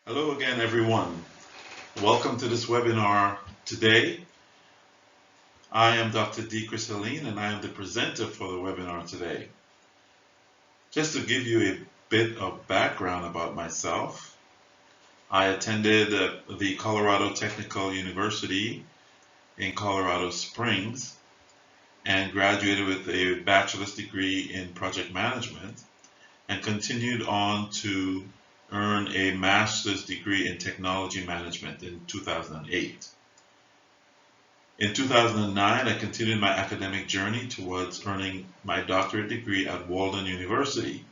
Hello again, everyone. Welcome to this webinar today. I am Dr. Alleyne, and I am the presenter for the webinar today. Just to give you a bit of background about myself, I attended the Colorado Technical University in Colorado Springs and graduated with a bachelor's degree in project management and continued on to earn a master's degree in technology management in 2008. In 2009, I continued my academic journey towards earning my doctorate degree at Walden University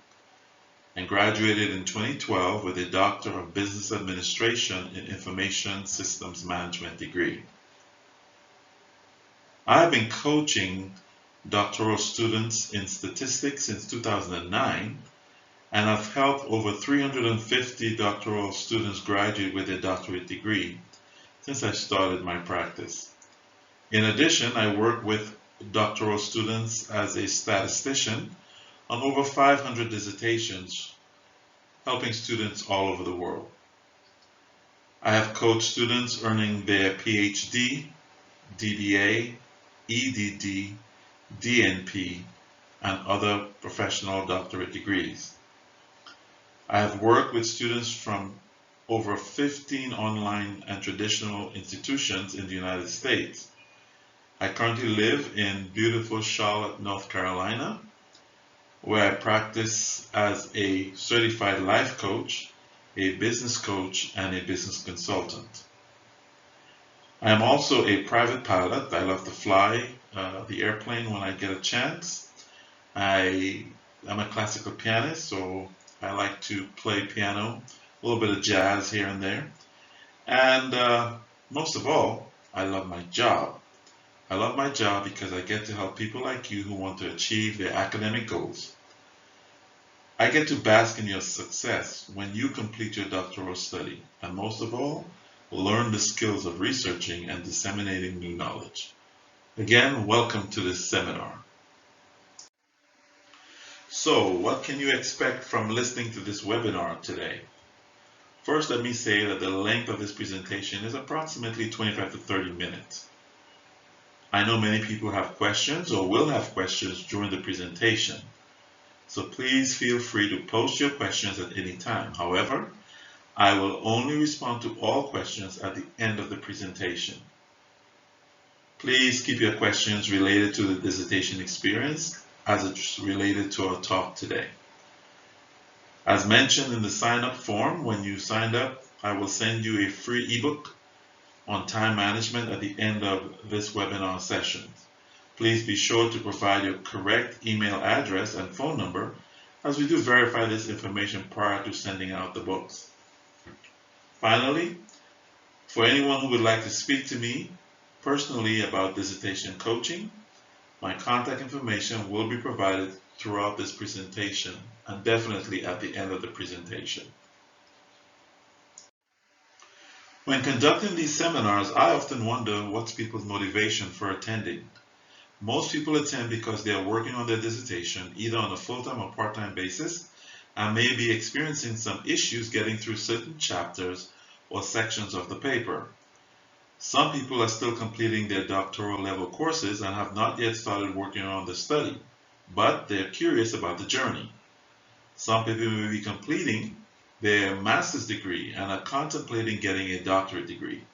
and graduated in 2012 with a Doctor of Business Administration in Information Systems Management degree. I have been coaching doctoral students in statistics since 2009, and I've helped over 350 doctoral students graduate with a doctorate degree since I started my practice. In addition, I work with doctoral students as a statistician on over 500 dissertations, helping students all over the world. I have coached students earning their PhD, DBA, EDD, DNP, and other professional doctorate degrees. I have worked with students from over 15 online and traditional institutions in the United States. I currently live in beautiful Charlotte, North Carolina, where I practice as a certified life coach, a business coach, and a business consultant. I am also a private pilot. I love to fly the airplane when I get a chance. I am a classical pianist, so I like to play piano, a little bit of jazz here and there. And most of all, I love my job. I love my job because I get to help people like you who want to achieve their academic goals. I get to bask in your success when you complete your doctoral study, and most of all, learn the skills of researching and disseminating new knowledge. Again, welcome to this seminar. So, what can you expect from listening to this webinar today? First, let me say that the length of this presentation is approximately 25 to 30 minutes. I know many people have questions or will have questions during the presentation, so please feel free to post your questions at any time. However, I will only respond to all questions at the end of the presentation. Please keep your questions related to the dissertation experience as it's related to our talk today. As mentioned in the sign-up form, when you signed up, I will send you a free ebook on time management at the end of this webinar session. Please be sure to provide your correct email address and phone number, as we do verify this information prior to sending out the books. Finally, for anyone who would like to speak to me personally about dissertation coaching, my contact information will be provided throughout this presentation and definitely at the end of the presentation. When conducting these seminars, I often wonder what's people's motivation for attending. Most people attend because they are working on their dissertation either on a full-time or part-time basis and may be experiencing some issues getting through certain chapters or sections of the paper. Some people are still completing their doctoral level courses and have not yet started working on the study, but they're curious about the journey. Some people may be completing their master's degree and are contemplating getting a doctorate degree.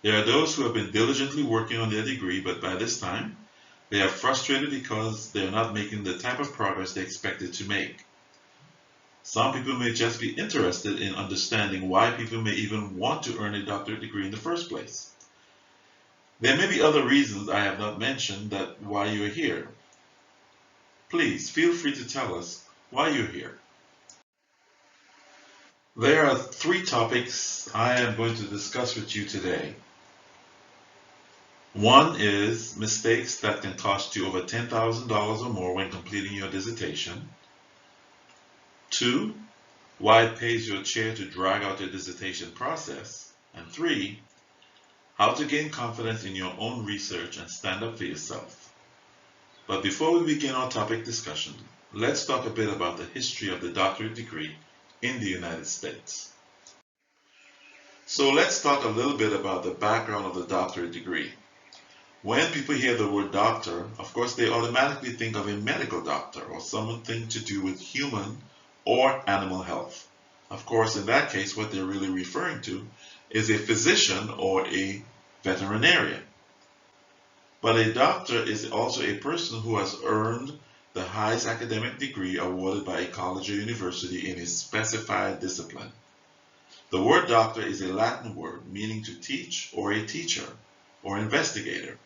There are those who have been diligently working on their degree, but by this time, they are frustrated because they are not making the type of progress they expected to make. Some people may just be interested in understanding why people may even want to earn a doctorate degree in the first place. There may be other reasons I have not mentioned that why you are here. Please feel free to tell us why you're here. There are 3 topics I am going to discuss with you today. One is mistakes that can cost you over $10,000 or more when completing your dissertation. 2, why it pays your chair to drag out your dissertation process. And 3, how to gain confidence in your own research and stand up for yourself. But before we begin our topic discussion, let's talk a bit about the history of the doctorate degree in the United States. So let's talk a little bit about the background of the doctorate degree. When people hear the word doctor, of course they automatically think of a medical doctor or something to do with human or animal health. Of course, in that case, what they're really referring to is a physician or a veterinarian. But a doctor is also a person who has earned the highest academic degree awarded by a college or university in a specified discipline. The word doctor is a Latin word meaning to teach or a teacher or investigator.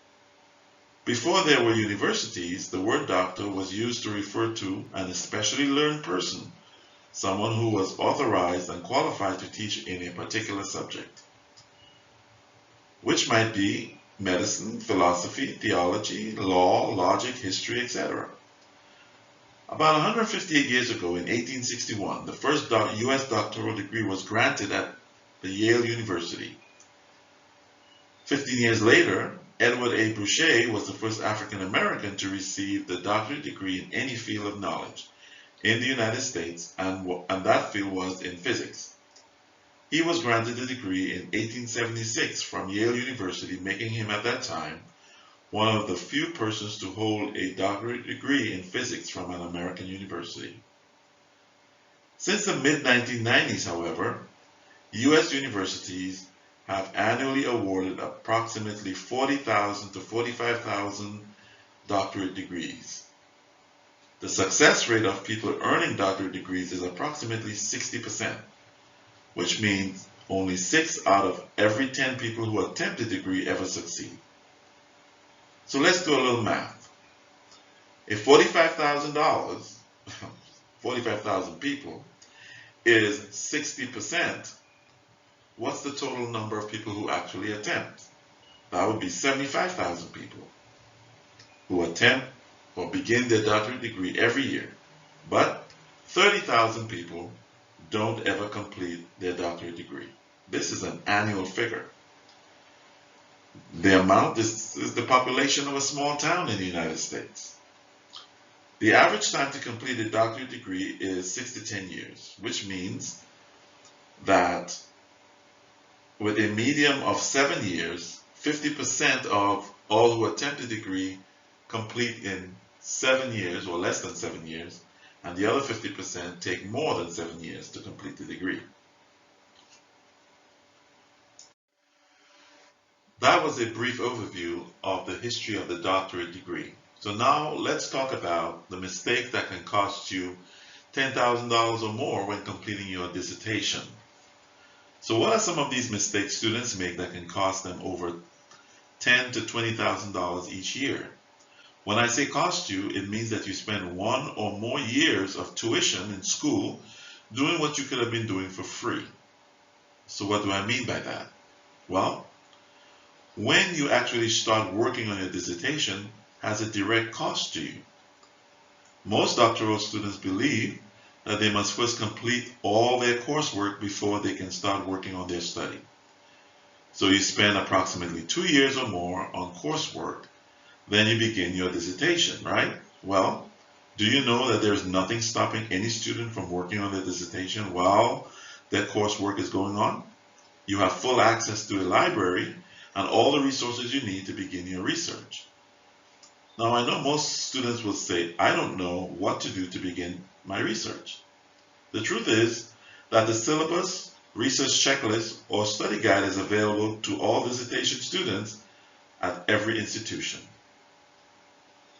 Before there were universities, the word doctor was used to refer to an especially learned person, someone who was authorized and qualified to teach in a particular subject, which might be medicine, philosophy, theology, law, logic, history, etc. About 158 years ago, in 1861, the first U.S. doctoral degree was granted at the Yale University. 15 years later, Edward A. Boucher was the first African American to receive the doctorate degree in any field of knowledge in the United States, and that field was in physics. He was granted the degree in 1876 from Yale University, making him at that time one of the few persons to hold a doctorate degree in physics from an American university. Since the mid-1990s, however, U.S. universities have annually awarded approximately 40,000 to 45,000 doctorate degrees. The success rate of people earning doctorate degrees is approximately 60%, which means only 6 out of every 10 people who attempt a degree ever succeed. So let's do a little math. If $45,000, 45,000 people, is 60%, what's the total number of people who actually attempt? That would be 75,000 people who attempt or begin their doctorate degree every year. But 30,000 people don't ever complete their doctorate degree. This is an annual figure. The amount is the population of a small town in the United States. The average time to complete a doctorate degree is 6 to 10 years, which means that with a median of 7 years, 50% of all who attempt a degree complete in 7 years or less than 7 years, and the other 50% take more than 7 years to complete the degree. That was a brief overview of the history of the doctorate degree. So now let's talk about the mistake that can cost you $10,000 or more when completing your dissertation. So what are some of these mistakes students make that can cost them over $10,000 to $20,000 each year? When I say cost you, it means that you spend 1 or more years of tuition in school doing what you could have been doing for free. So what do I mean by that? Well, when you actually start working on your dissertation has a direct cost to you. Most doctoral students believe that they must first complete all their coursework before they can start working on their study. So you spend approximately 2 years or more on coursework, then you begin your dissertation, right? Well, do you know that there's nothing stopping any student from working on their dissertation while their coursework is going on? You have full access to a library and all the resources you need to begin your research. Now, I know most students will say, I don't know what to do to begin my research. The truth is that the syllabus, research checklist, or study guide is available to all dissertation students at every institution.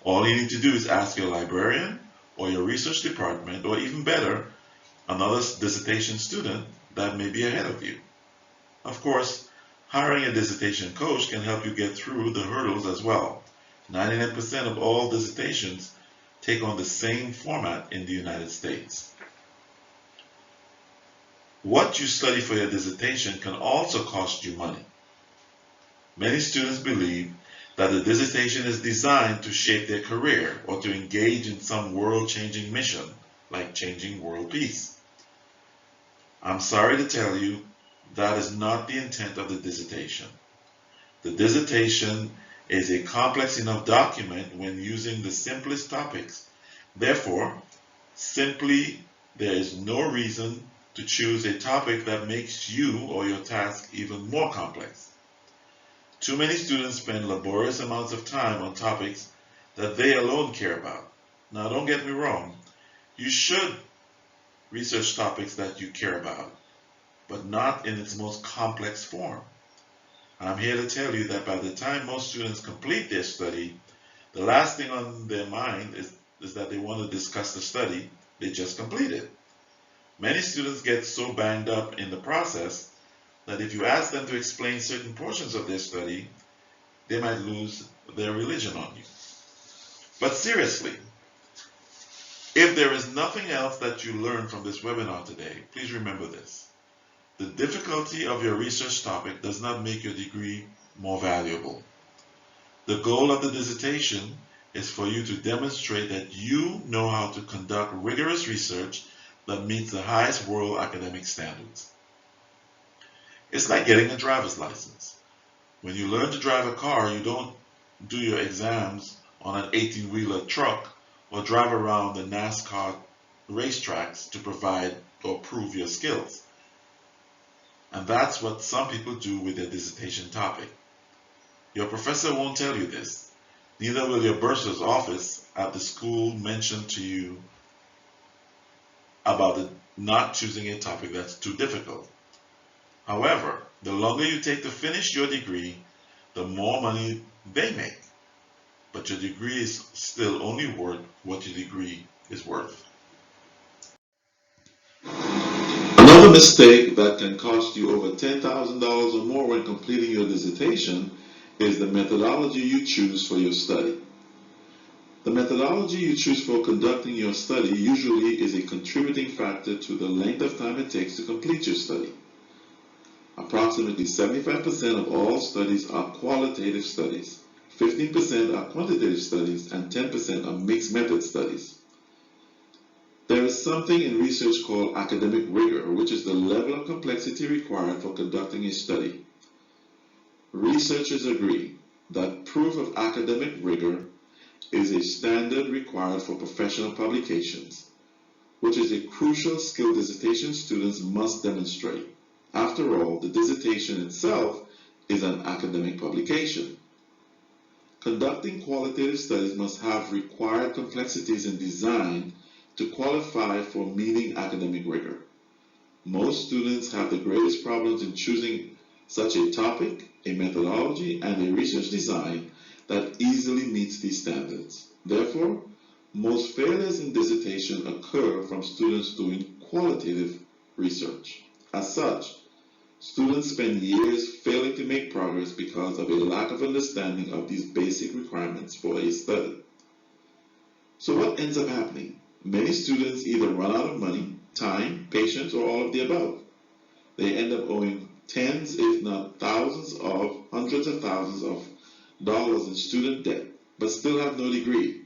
All you need to do is ask your librarian or your research department, or even better, another dissertation student that may be ahead of you. Of course, hiring a dissertation coach can help you get through the hurdles as well. 99% of all dissertations take on the same format in the United States. What you study for your dissertation can also cost you money. Many students believe that the dissertation is designed to shape their career or to engage in some world-changing mission, like changing world peace. I'm sorry to tell you, that is not the intent of the dissertation. The dissertation is a complex enough document when using the simplest topics. Therefore, simply there is no reason to choose a topic that makes you or your task even more complex. Too many students spend laborious amounts of time on topics that they alone care about. Now, don't get me wrong, you should research topics that you care about, but not in its most complex form. I'm here to tell you that by the time most students complete their study, the last thing on their mind is that they want to discuss the study they just completed. Many students get so banged up in the process that if you ask them to explain certain portions of their study, they might lose their religion on you. But seriously, if there is nothing else that you learn from this webinar today, please remember this. The difficulty of your research topic does not make your degree more valuable. The goal of the dissertation is for you to demonstrate that you know how to conduct rigorous research that meets the highest world academic standards. It's like getting a driver's license. When you learn to drive a car, you don't do your exams on an 18-wheeler truck or drive around the NASCAR racetracks to provide or prove your skills. And that's what some people do with their dissertation topic. Your professor won't tell you this. Neither will your bursar's office at the school mention to you about not choosing a topic that's too difficult. However, the longer you take to finish your degree, the more money they make. But your degree is still only worth what your degree is worth. Another mistake that can cost you over $10,000 or more when completing your dissertation is the methodology you choose for your study. The methodology you choose for conducting your study usually is a contributing factor to the length of time it takes to complete your study. Approximately 75% of all studies are qualitative studies, 15% are quantitative studies, and 10% are mixed method studies. There is something in research called academic rigor, which is the level of complexity required for conducting a study. Researchers agree that proof of academic rigor is a standard required for professional publications, which is a crucial skill dissertation students must demonstrate. After all, the dissertation itself is an academic publication. Conducting qualitative studies must have required complexities in design to qualify for meeting academic rigor. Most students have the greatest problems in choosing such a topic, a methodology, and a research design that easily meets these standards. Therefore, most failures in dissertation occur from students doing qualitative research. As such, students spend years failing to make progress because of a lack of understanding of these basic requirements for a study. So what ends up happening? Many students either run out of money, time, patience, or all of the above. They end up owing tens, if not hundreds of thousands of dollars in student debt, but still have no degree.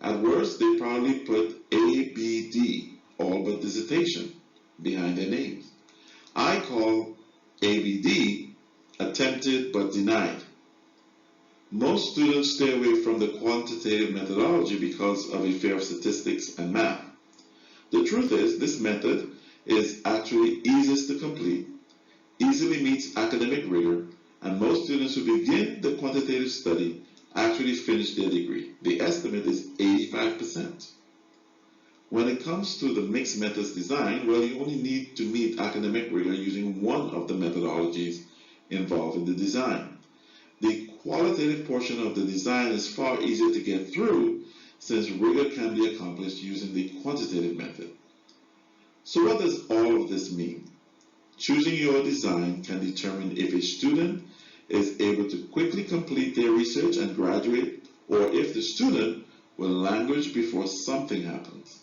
At worst, they probably put ABD, all but dissertation, behind their names. I call ABD attempted but denied. Most students stay away from the quantitative methodology because of a fear of statistics and math. The truth is, this method is actually easiest to complete, easily meets academic rigor, and most students who begin the quantitative study actually finish their degree. The estimate is 85%. When it comes to the mixed methods design, well, you only need to meet academic rigor using one of the methodologies involved in the design. The qualitative portion of the design is far easier to get through since rigor can be accomplished using the quantitative method. So what does all of this mean? Choosing your design can determine if a student is able to quickly complete their research and graduate, or if the student will languish before something happens.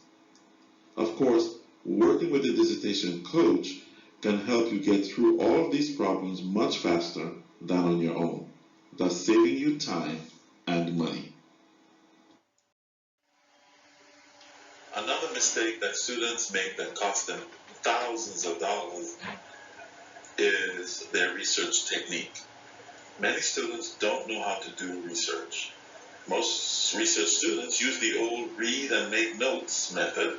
Of course, working with a dissertation coach can help you get through all of these problems much faster than on your own, thus saving you time and money. Another mistake that students make that costs them thousands of dollars is their research technique. Many students don't know how to do research. Most research students use the old read and make notes method,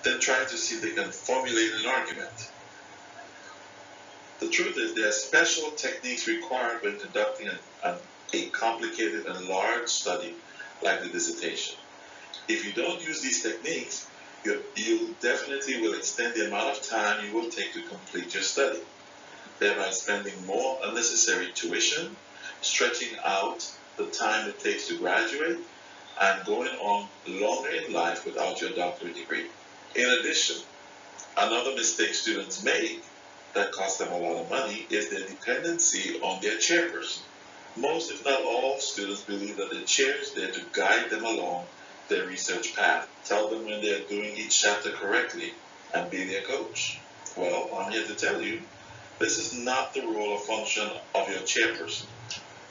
then try to see if they can formulate an argument. The truth is, there are special techniques required when conducting a complicated and large study like the dissertation. If you don't use these techniques, you definitely will extend the amount of time you will take to complete your study, thereby spending more unnecessary tuition, stretching out the time it takes to graduate, and going on longer in life without your doctorate degree. In addition, another mistake students make that costs them a lot of money is their dependency on their chairperson. Most, if not all, students believe that the chair is there to guide them along their research path, tell them when they're doing each chapter correctly, and be their coach. Well, I'm here to tell you, this is not the role or function of your chairperson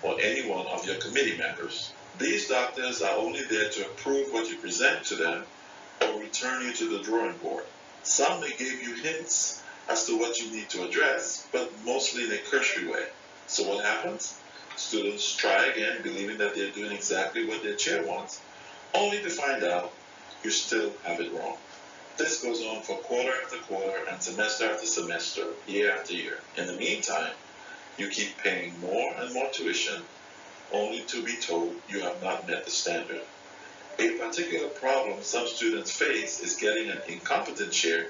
or any one of your committee members. These doctors are only there to approve what you present to them or return you to the drawing board. Some may give you hints as to what you need to address, but mostly in a cursory way. So what happens? Students try again, believing that they're doing exactly what their chair wants, only to find out you still have it wrong. This goes on for quarter after quarter and semester after semester, year after year. In the meantime, you keep paying more and more tuition, only to be told you have not met the standard. A particular problem some students face is getting an incompetent chair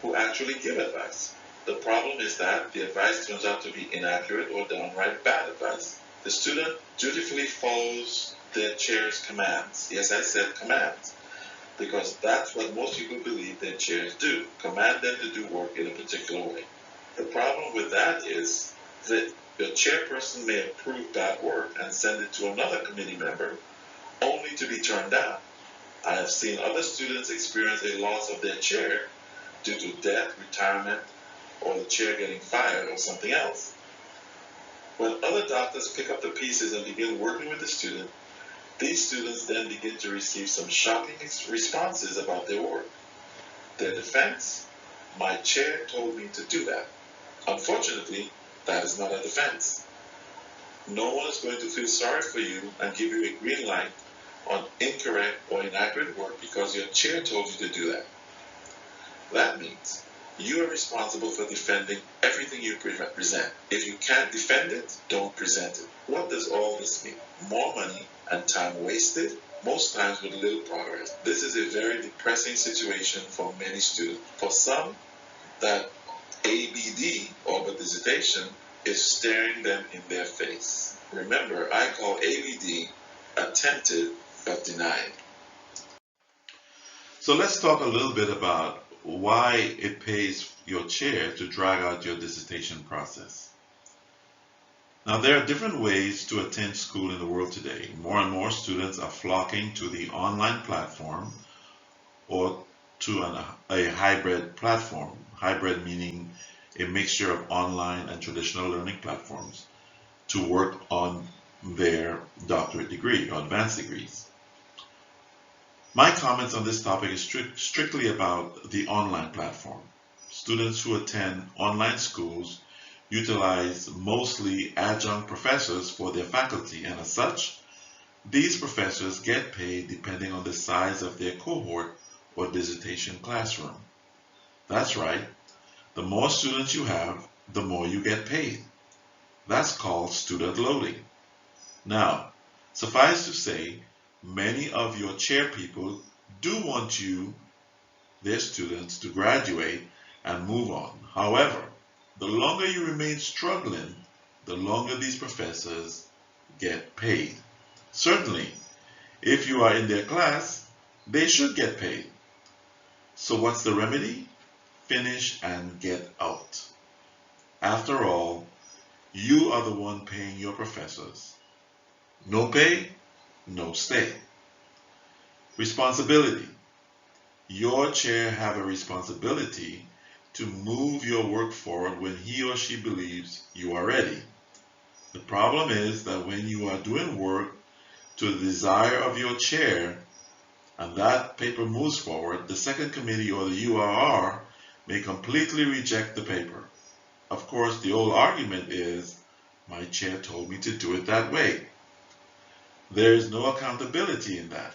who actually give advice. The problem is that the advice turns out to be inaccurate or downright bad advice. The student dutifully follows their chair's commands. Yes, I said commands, because that's what most people believe their chairs do, command them to do work in a particular way. The problem with that is that your chairperson may approve bad work and send it to another committee member, only to be turned down. I have seen other students experience a loss of their chair due to death, retirement, or the chair getting fired or something else. When other doctors pick up the pieces and begin working with the student, these students then begin to receive some shocking responses about their work. Their defense: my chair told me to do that. Unfortunately, that is not a defense. No one is going to feel sorry for you and give you a green light on incorrect or inaccurate work because your chair told you to do that. That means you are responsible for defending everything you present. If you can't defend it, don't present it. What does all this mean? More money and time wasted, most times with little progress. This is a very depressing situation for many students. For some, that ABD, or the dissertation, is staring them in their face. Remember, I call ABD attempted but denied. So let's talk a little bit about why it pays your chair to drag out your dissertation process. Now, there are different ways to attend school in the world today. More and more students are flocking to the online platform or to a hybrid platform. Hybrid meaning a mixture of online and traditional learning platforms to work on their doctorate degree or advanced degrees. My comments on this topic is strictly about the online platform. Students who attend online schools utilize mostly adjunct professors for their faculty, and as such, these professors get paid depending on the size of their cohort or dissertation classroom. That's right, the more students you have, the more you get paid. That's called student loading. Now, suffice to say, many of your chair people do want you, their students, to graduate and move on. However, the longer you remain struggling, the longer these professors get paid. Certainly, if you are in their class, they should get paid. So what's the remedy? Finish and get out. After all, you are the one paying your professors. No pay, no stay. Responsibility. Your chair have a responsibility to move your work forward when he or she believes you are ready. The problem is that when you are doing work to the desire of your chair and that paper moves forward, the second committee or the URR may completely reject the paper. Of course, the old argument is, my chair told me to do it that way. There is no accountability in that.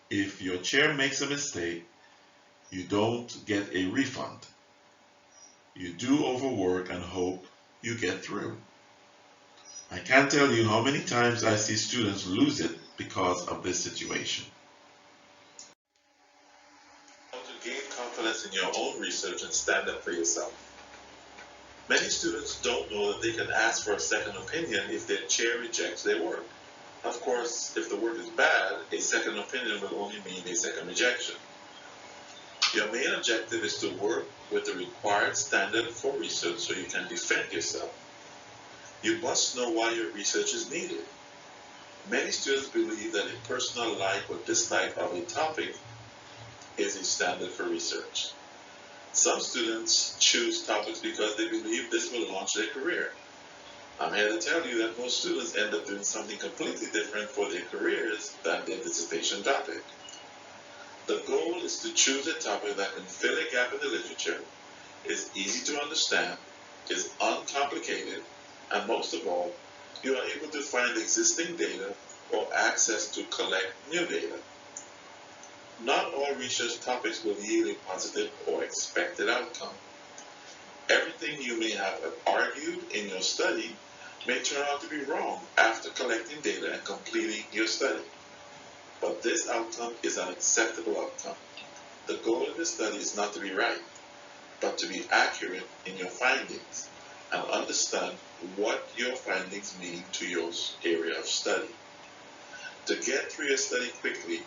If your chair makes a mistake, You don't get a refund. You do overwork and hope you get through. I can't tell you how many times I see students lose it because of this situation. How to gain confidence in your own research and stand up for yourself. Many students don't know that they can ask for a second opinion if their chair rejects their work. Of course, if the work is bad, a second opinion will only mean a second rejection. Your main objective is to work with the required standard for research so you can defend yourself. You must know why your research is needed. Many students believe that a personal like or dislike of a topic is a standard for research. Some students choose topics because they believe this will launch their career. I'm here to tell you that most students end up doing something completely different for their careers than their dissertation topic. The goal is to choose a topic that can fill a gap in the literature, is easy to understand, is uncomplicated, and most of all, you are able to find existing data or access to collect new data. Not all research topics will yield a positive or expected outcome. Everything you may have argued in your study may turn out to be wrong after collecting data and completing your study. But this outcome is an acceptable outcome. The goal of the study is not to be right, but to be accurate in your findings and understand what your findings mean to your area of study. To get through your study quickly,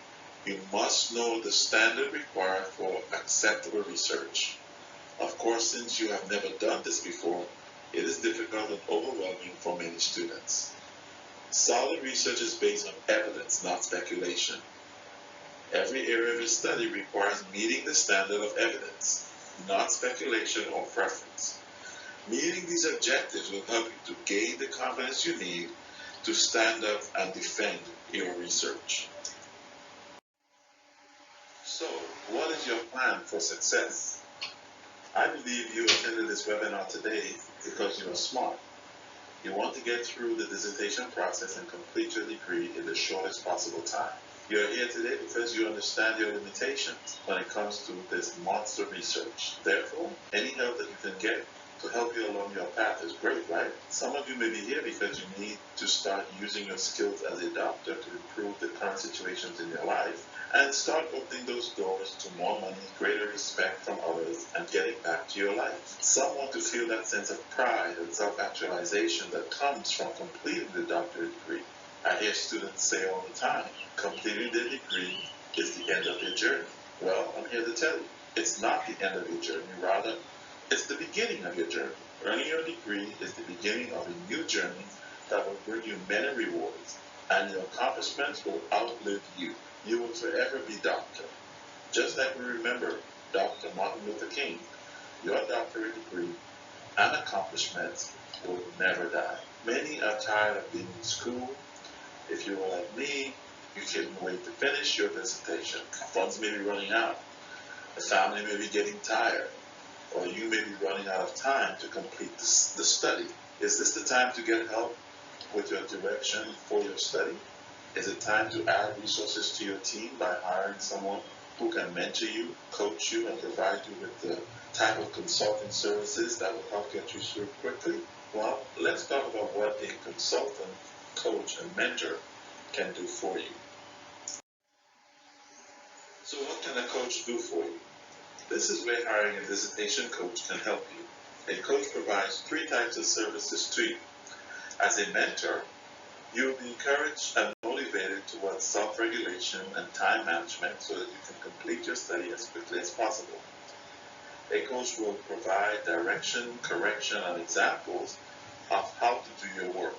you must know the standard required for acceptable research. Of course, since you have never done this before, it is difficult and overwhelming for many students. Solid research is based on evidence, not speculation. Every area of your study requires meeting the standard of evidence, not speculation or preference. Meeting these objectives will help you to gain the confidence you need to stand up and defend your research. So, what is your plan for success? I believe you attended this webinar today because you are smart. You want to get through the dissertation process and complete your degree in the shortest possible time. You are here today because you understand your limitations when it comes to this monster research. Therefore, any help that you can get to help you along your path is great, right? Some of you may be here because you need to start using your skills as a doctor to improve the current situations in your life and start opening those doors to more money, greater respect from others, and getting back to your life. Some want to feel that sense of pride and self-actualization that comes from completing the doctorate degree. I hear students say all the time, completing their degree is the end of their journey. Well, I'm here to tell you, it's not the end of your journey, rather, it's the beginning of your journey. Earning your degree is the beginning of a new journey that will bring you many rewards, and your accomplishments will outlive you. You will forever be doctor. Just like we remember Dr. Martin Luther King, your doctorate degree and accomplishments will never die. Many are tired of being in school. If you are like me, you can't wait to finish your dissertation. Funds may be running out. The family may be getting tired. Or you may be running out of time to complete the study. Is this the time to get help with your direction for your study? Is it time to add resources to your team by hiring someone who can mentor you, coach you, and provide you with the type of consulting services that will help get you through quickly? Well, let's talk about what a consultant, coach, and mentor can do for you. So what can a coach do for you? This is where hiring a dissertation coach can help you. A coach provides 3 types of services to you. As a mentor, you will be encouraged and motivated towards self-regulation and time management so that you can complete your study as quickly as possible. A coach will provide direction, correction, and examples of how to do your work.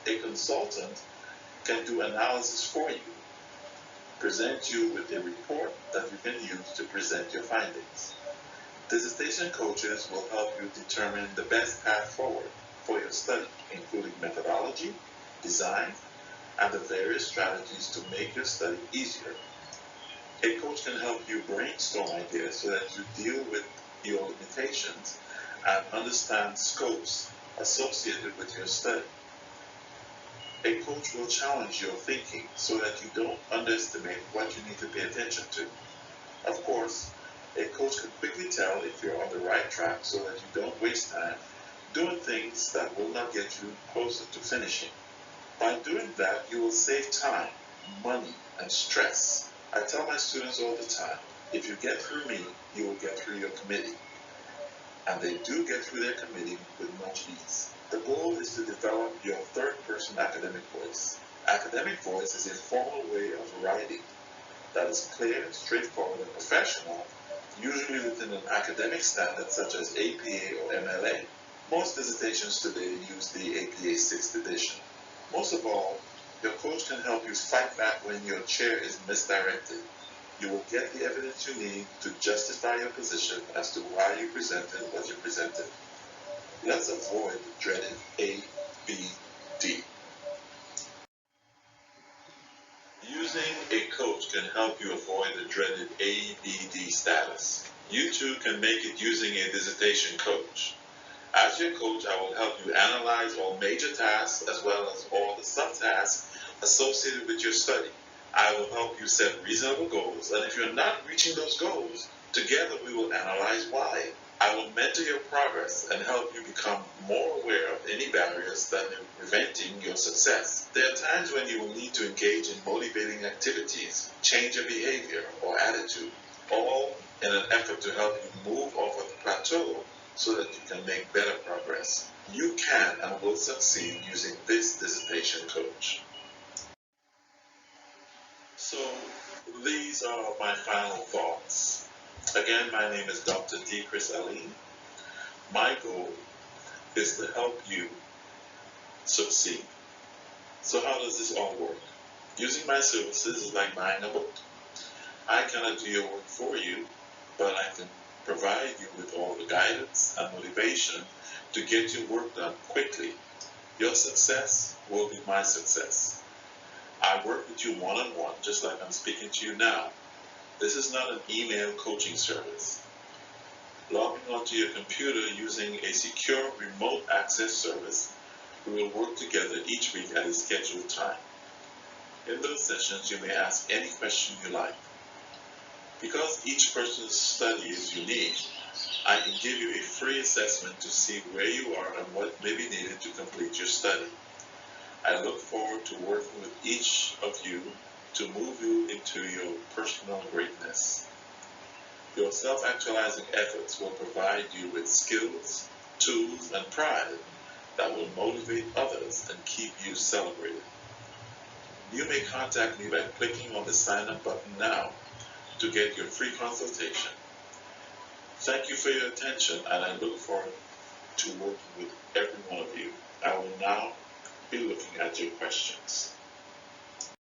A consultant can do analysis for you, present you with a report that you can use to present your findings. Dissertation coaches will help you determine the best path forward for your study, including methodology, design, and the various strategies to make your study easier. A coach can help you brainstorm ideas so that you deal with your limitations and understand scopes associated with your study. A coach will challenge your thinking so that you don't underestimate what you need to pay attention to. Of course, A coach can quickly tell if you're on the right track so that you don't waste time doing things that will not get you closer to finishing. By doing that, you will save time, money, and stress. I tell my students all the time, if you get through me, you will get through your committee. And they do get through their committee with much ease. The goal is to develop your third-person academic voice. Academic voice is a formal way of writing that is clear, straightforward, and professional, usually within an academic standard such as APA or MLA. Most dissertations today use the APA 6th edition. Most of all, your coach can help you fight back when your chair is misdirected. You will get the evidence you need to justify your position as to why you presented what you presented. Let's avoid the dreaded ABD. Using a coach can help you avoid the dreaded ABD status. You too can make it using a dissertation coach. As your coach, I will help you analyze all major tasks as well as all the subtasks associated with your study. I will help you set reasonable goals, and if you're not reaching those goals, together we will analyze why. I will mentor your progress and help you become more aware of any barriers that are preventing your success. There are times when you will need to engage in motivating activities, change your behavior or attitude, all in an effort to help you move off of the plateau so that you can make better progress. You can and will succeed using this dissertation coach. So these are my final thoughts. Again, my name is Dr. D. Chris Alleyne. My goal is to help you succeed. So how does this all work? Using my services is like buying a book. I cannot do your work for you, but I can provide you with all the guidance and motivation to get your work done quickly. Your success will be my success. I work with you one-on-one, just like I'm speaking to you now. This is not an email coaching service. Logging onto your computer using a secure remote access service, we will work together each week at a scheduled time. In those sessions, you may ask any question you like. Because each person's study is unique, I can give you a free assessment to see where you are and what may be needed to complete your study. I look forward to working with each of you to move you into your personal greatness. Your self-actualizing efforts will provide you with skills, tools, and pride that will motivate others and keep you celebrated. You may contact me by clicking on the sign up button now to get your free consultation. Thank you for your attention, and I look forward to working with every one of you. I will now be looking at your questions.